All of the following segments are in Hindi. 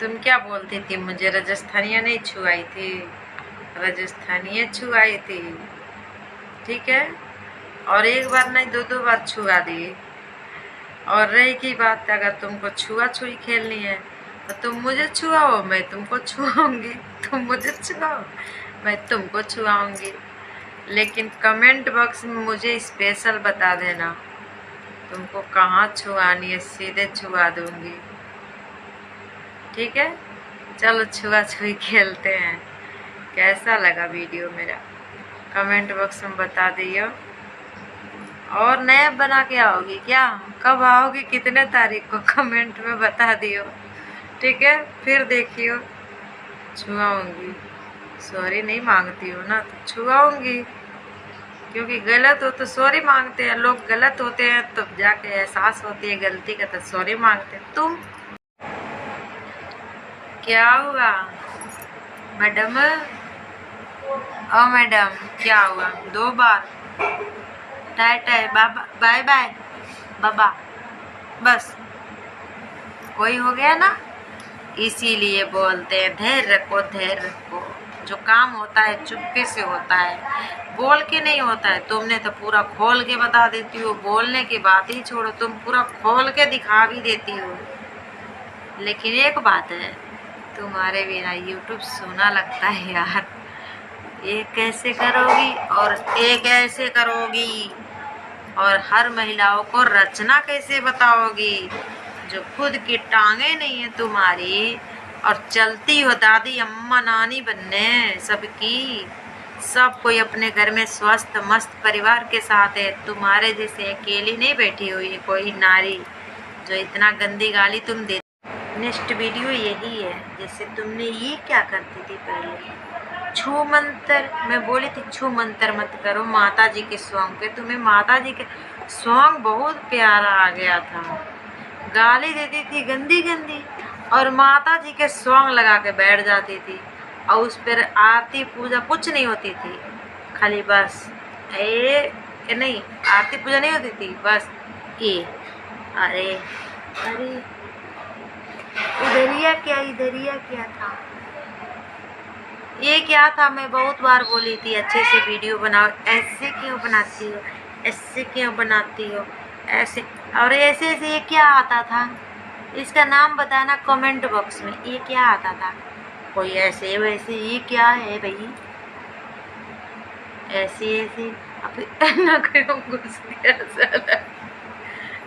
तुम क्या बोलती थी, मुझे राजस्थानिया नहीं छुआई थी, राजस्थानिया छुआई थी, ठीक है। और एक बार नहीं, दो दो बार छुआ दी। और रही की बात, अगर तुमको छुआ छुई खेलनी है तो तुम मुझे छुआओ, मैं तुमको छुआऊंगी। तुम मुझे छुआओ, मैं तुमको छुआऊंगी। लेकिन कमेंट बॉक्स में मुझे स्पेशल बता देना तुमको कहाँ छुआनी है, सीधे छुआ दूंगी, ठीक है। चलो छुआ छुई खेलते हैं। कैसा लगा वीडियो मेरा, कमेंट बॉक्स में बता दियो। और नया बना के आओगी क्या, कब आओगी, कितने तारीख को, कमेंट में बता दियो, ठीक है। फिर देखियो, छुआऊंगी। सॉरी नहीं मांगती हो ना तो छुआऊंगी, क्योंकि गलत हो तो सॉरी मांगते हैं लोग, गलत होते हैं तो जाके एहसास होती है गलती का तो सॉरी मांगते हैं। तुम क्या हुआ मैडम, ओ मैडम क्या हुआ, दो बार टाय टाय बाबा बाय बाय बाबा, बस वही हो गया ना। इसीलिए बोलते हैं धैर्य रखो, धैर्य रखो। जो काम होता है चुपके से होता है, बोल के नहीं होता है। तुमने तो पूरा खोल के बता देती हो, बोलने की बात ही छोड़ो, तुम पूरा खोल के दिखा भी देती हो। लेकिन एक बात है, तुम्हारे बिना यूट्यूब सोना लगता है यार। एक कैसे करोगी और एक ऐसे करोगी, और हर महिलाओं को रचना कैसे बताओगी, जो खुद की टांगे नहीं है तुम्हारी और चलती हो दादी अम्मा नानी बनने सबकी। सब कोई अपने घर में स्वस्थ मस्त परिवार के साथ है, तुम्हारे जैसे अकेली नहीं बैठी हुई कोई नारी जो इतना गंदी गाली तुम दे। नेक्स्ट वीडियो यही है, जैसे तुमने ये क्या करती थी पहले, छू मंत्र, मैं बोली थी छू मंत्र मत करो माता जी के सॉन्ग पे, तुम्हें माता जी के सॉन्ग बहुत प्यारा आ गया था। गाली देती थी गंदी गंदी और माता जी के सॉन्ग लगा के बैठ जाती थी, और उस पर आरती पूजा कुछ नहीं होती थी, खाली बस नहीं आरती पूजा नहीं होती थी, बस ये अरे अरे इधरिया क्या था, ये क्या था। मैं बहुत बार बोली थी अच्छे से वीडियो बनाओ, ऐसे क्यों बनाती हो, ऐसे क्यों बनाती हो, ऐसे और ऐसे ऐसे। ये क्या आता था, इसका नाम बताना कमेंट बॉक्स में, ये क्या आता था। कोई ऐसे वैसे, ये क्या है भाई, ऐसे ऐसे ना करो घुस गया,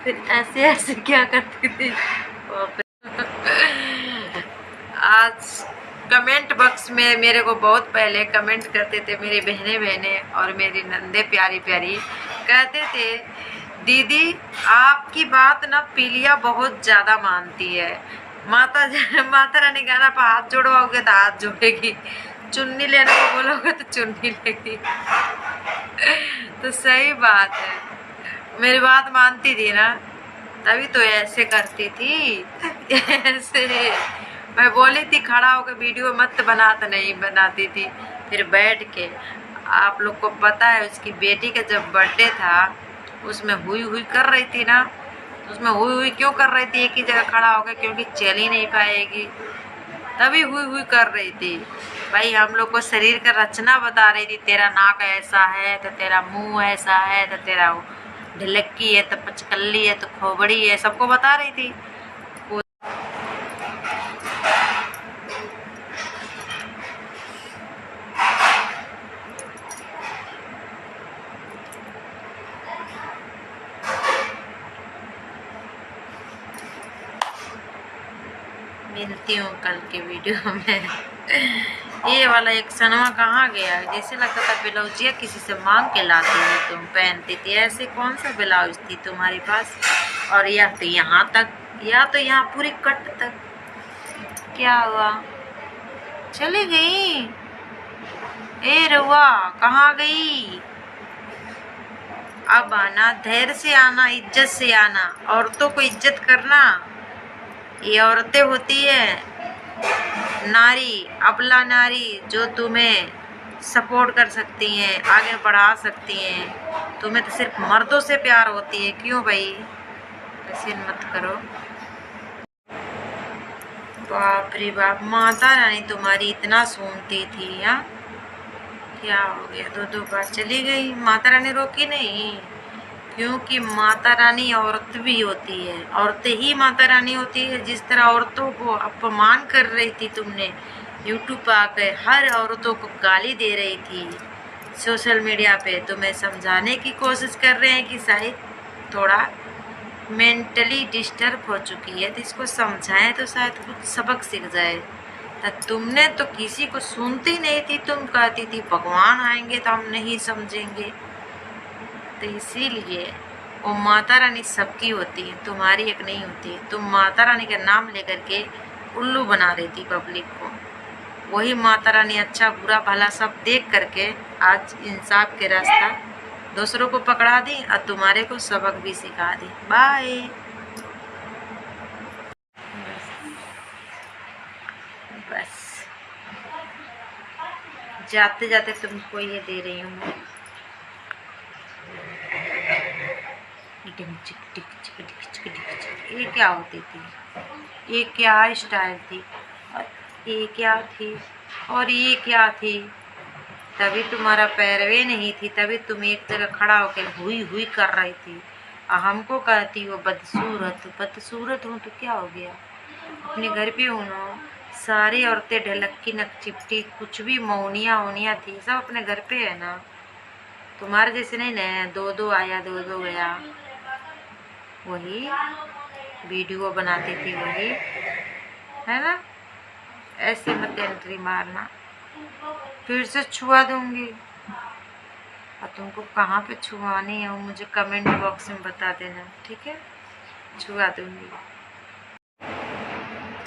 फिर ऐसे ऐसे क्या करती थी। आज कमेंट बॉक्स में मेरे को बहुत पहले कमेंट करते थे मेरी बहनें और मेरी नंदे प्यारी प्यारी, कहते थे दीदी आपकी बात ना पीलिया बहुत ज़्यादा मानती है, माता रानी गाना पर हाथ जोड़वाओगे तो हाथ जोड़ेगी, चुन्नी लेने को बोलोगे तो चुन्नी लेगी। तो सही बात है, मेरी बात मानती थी ना, तभी तो ऐसे करती थी। ऐसे मैं बोली थी खड़ा होकर वीडियो मत बना, तो नहीं बनाती थी। फिर बैठ के, आप लोग को पता है उसकी बेटी का जब बर्थडे था उसमें हुई कर रही थी ना, तो उसमें हुई क्यों कर रही थी एक ही जगह खड़ा होकर, क्योंकि चल ही नहीं पाएगी, तभी हुई कर रही थी। भाई हम लोग को शरीर का रचना बता रही थी, तेरा नाक ऐसा है तो तेरा मुंह ऐसा है तो तेरा ढिलक्की है तो पचकल्ली है तो खोबड़ी है, सबको बता रही थी। मिलती हूँ कल के वीडियो में। ये वाला एक सनवा कहाँ गया, जैसे लगता था ब्लाउजिया किसी से मांग के लाती है तुम, पहनती थी ऐसे। कौन सा ब्लाउज थी तुम्हारे पास, और या तो यहाँ तक या तो यहाँ पूरी कट तक, क्या हुआ, चली गई, ए रुआ कहाँ गई। अब आना, धैर्य से आना, इज्जत से आना, औरतों को इज्जत करना। ये औरतें होती है नारी, अबला नारी, जो तुम्हें सपोर्ट कर सकती हैं, आगे बढ़ा सकती हैं। तुम्हें तो सिर्फ मर्दों से प्यार होती है, क्यों भाई, ऐसे मत करो। बाप रे बाप, माता रानी तुम्हारी इतना सुनती थी। हाँ, क्या हो गया, दो दो बार चली गई। माता रानी रोकी नहीं, क्योंकि माता रानी औरत भी होती है, औरतें ही माता रानी होती है। जिस तरह औरतों को अपमान कर रही थी तुमने यूट्यूब पर आकर, हर औरतों को गाली दे रही थी सोशल मीडिया पे, तुम्हें समझाने की कोशिश कर रहे हैं कि शायद थोड़ा मेंटली डिस्टर्ब हो चुकी है, तो इसको समझाएं तो शायद कुछ सबक सीख जाए। तो तुमने तो किसी को सुनती नहीं थी, तुम कहती थी भगवान आएंगे तो हम नहीं समझेंगे। तो इसीलिए वो माता रानी सबकी होती है, तुम्हारी एक नहीं होती। तुम माता रानी का नाम लेकर के उल्लू बना रही थी पब्लिक को। वही माता रानी अच्छा बुरा भला सब देख करके आज इंसाफ के रास्ता दूसरों को पकड़ा दी और तुम्हारे को सबक भी सिखा दी। बाय। बस जाते जाते तुमको ये दे रही हूँ मैं। ये क्या होती थी, ये क्या स्टाइल थी, और ये क्या थी, और ये क्या थी। तभी तुम्हारा पैरवे नहीं थी, तभी तुम एक जगह खड़ा होकर हुई हुई कर रही थी और हमको कहती हो बदसूरत। बदसूरत हूँ तो क्या हो गया, अपने घर पे हूँ ना। सारी औरतें ढलक्की नक चिपटी कुछ भी मौनिया वोनिया थी, सब अपने घर पे है ना। तुम्हारे जैसे नहीं ना, दो दो आया दो दो गया। वही वीडियो बनाती थी वही, है ना। ऐसे मत एंट्री मारना, फिर से छुआ दूंगी। और तुमको कहाँ पे छुआनी है वो मुझे कमेंट बॉक्स में बता देना, ठीक है। छुआ दूंगी।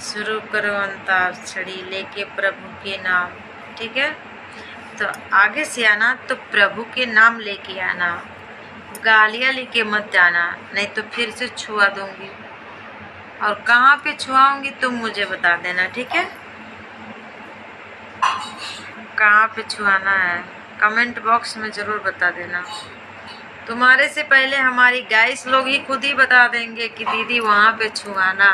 शुरू करो अंताक्षरी लेके प्रभु के नाम, ठीक है। तो आगे से आना तो प्रभु के नाम लेके आना, गालियाँ लेके मत जाना, नहीं तो फिर से छुआ दूंगी। और कहाँ पे छुआऊंगी तुम मुझे बता देना, ठीक है। कहाँ पे छुआना है कमेंट बॉक्स में ज़रूर बता देना। तुम्हारे से पहले हमारी गाइस लोग ही खुद ही बता देंगे कि दीदी वहाँ पे छुआना।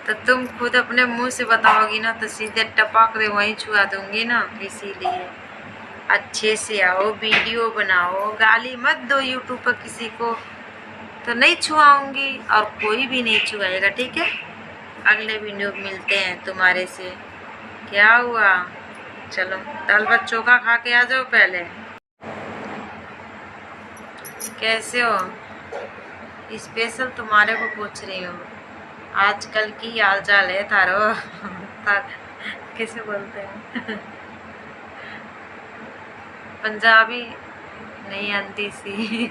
तो तुम खुद अपने मुंह से बताओगी ना तो सीधे टपक दे वहीं छुआ दूंगी ना। इसीलिए अच्छे से आओ, वीडियो बनाओ, गाली मत दो यूट्यूब पर किसी को, तो नहीं छुआऊंगी और कोई भी नहीं छुआएगा, ठीक है। अगले वीडियो मिलते हैं तुम्हारे से। क्या हुआ, चलो दाल भात चोखा खा के आ जाओ पहले। कैसे हो, स्पेशल तुम्हारे को पूछ रही हूँ। आजकल की हाल चाल है थारो कैसे बोलते हैं पंजाबी नहीं आती सी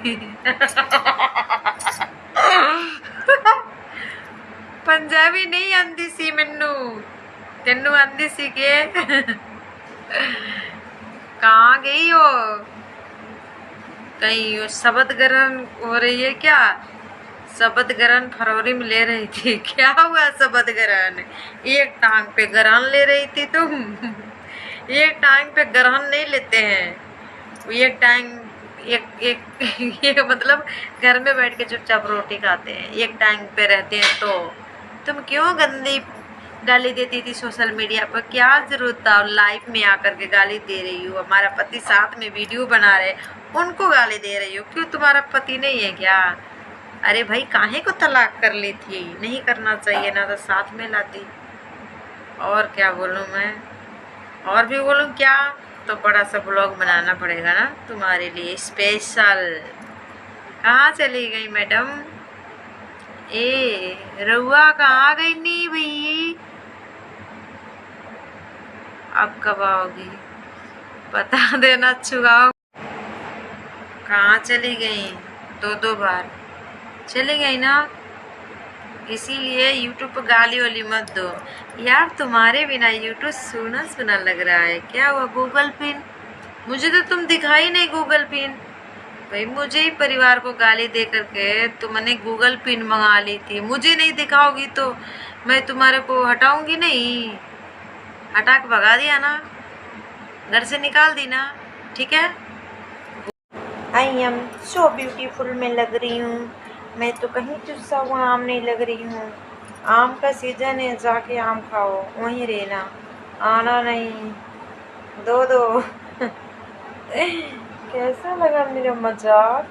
पंजाबी नहीं आती सी मैनू, तेनू आती सी के कहाँ गई हो, कहीं शब्द ग्रहण हो रही है क्या। शब्द ग्रहण फरवरी में ले रही थी, क्या हुआ शब्द ग्रहण, एक टांग पे ग्रहण ले रही थी तुम एक टांग पे ग्रहण नहीं लेते हैं, एक टांग एक मतलब घर में बैठ के चुपचाप रोटी खाते हैं, एक टांग पे रहते हैं। तो तुम क्यों गंदी गाली देती थी सोशल मीडिया पर, क्या जरूरत था लाइव में आकर के गाली दे रही हो। हमारा पति साथ में वीडियो बना रहे, उनको गाली दे रही हो, क्यों तुम्हारा पति नहीं है क्या। अरे भाई काहे को तलाक कर ली थी, नहीं करना चाहिए ना, तो साथ में लाती। और क्या बोलूँ मैं, और भी बोलूँ क्या, तो बड़ा सा ब्लॉग बनाना पड़ेगा ना तुम्हारे लिए स्पेशल। कहाँ चली गई मैडम, ए रउआ कहाँ गई नी भई, अब कब आओगी बता देना। छुआओ, कहाँ चली गई, दो दो बार चली गई ना। इसीलिए यूट्यूब पर गाली वाली मत दो यार, तुम्हारे बिना यूट्यूब सुना सुना लग रहा है। क्या हुआ गूगल पिन, मुझे तो तुम दिखाई नहीं गूगल पिन। भाई मुझे ही परिवार को गाली दे करके तुमने गूगल पिन मंगा ली थी, मुझे नहीं दिखाओगी तो मैं तुम्हारे को हटाऊंगी नहीं, हटा के भगा दिया ना, घर से निकाल दी ना, ठीक है। आई एम सो ब्यूटीफुल में लग रही हूँ मैं, तो कहीं चुस्सा हुआ आम नहीं लग रही हूँ। आम का सीजन है, जाके आम खाओ, वहीं रहना, आना नहीं। दो दो कैसा लगा मेरा मजाक?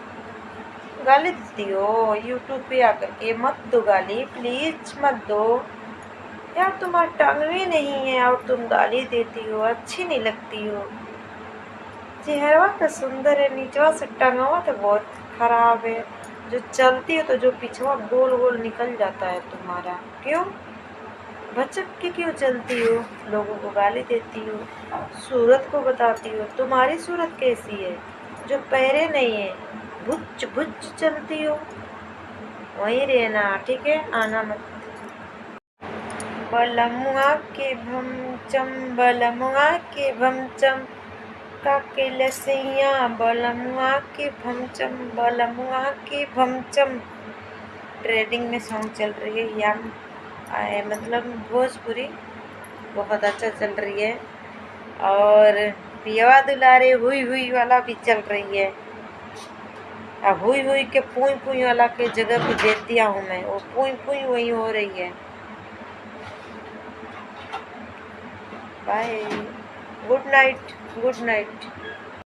गाली देती हो यूट्यूब पे आकर के? मत दो गाली, प्लीज मत दो यार। तुम्हारा टंग भी नहीं है और तुम गाली देती हो, अच्छी नहीं लगती हो। चेहरा तो सुंदर है, नीचवा से टंगवा तो बहुत खराब है। जो चलती है तो जो पिछवा गोल गोल निकल जाता है तुम्हारा। क्यों भचक के क्यों चलती हो? लोगों को गाली देती हो, सूरत को बताती हो। तुम्हारी सूरत कैसी है जो पैरे नहीं है, भुच भुच चलती हो? वहीं रहना, ठीक है, आना मत। बलमुआ के भमचम, बलमुआ के भमचम, काके लसैया, बलमुआ के भमचम, बलमुआ के भमचम। ट्रेडिंग में सॉन्ग चल रही है यार, मतलब भोजपुरी बहुत अच्छा चल रही है। और पियवा दुलारे हुई हुई वाला भी चल रही है। अब हुई हुई के पुई पुई वाला के जगह पे दे दिया हूँ मैं, वो पुई पुई वही हो रही है। Bye, good night, good night.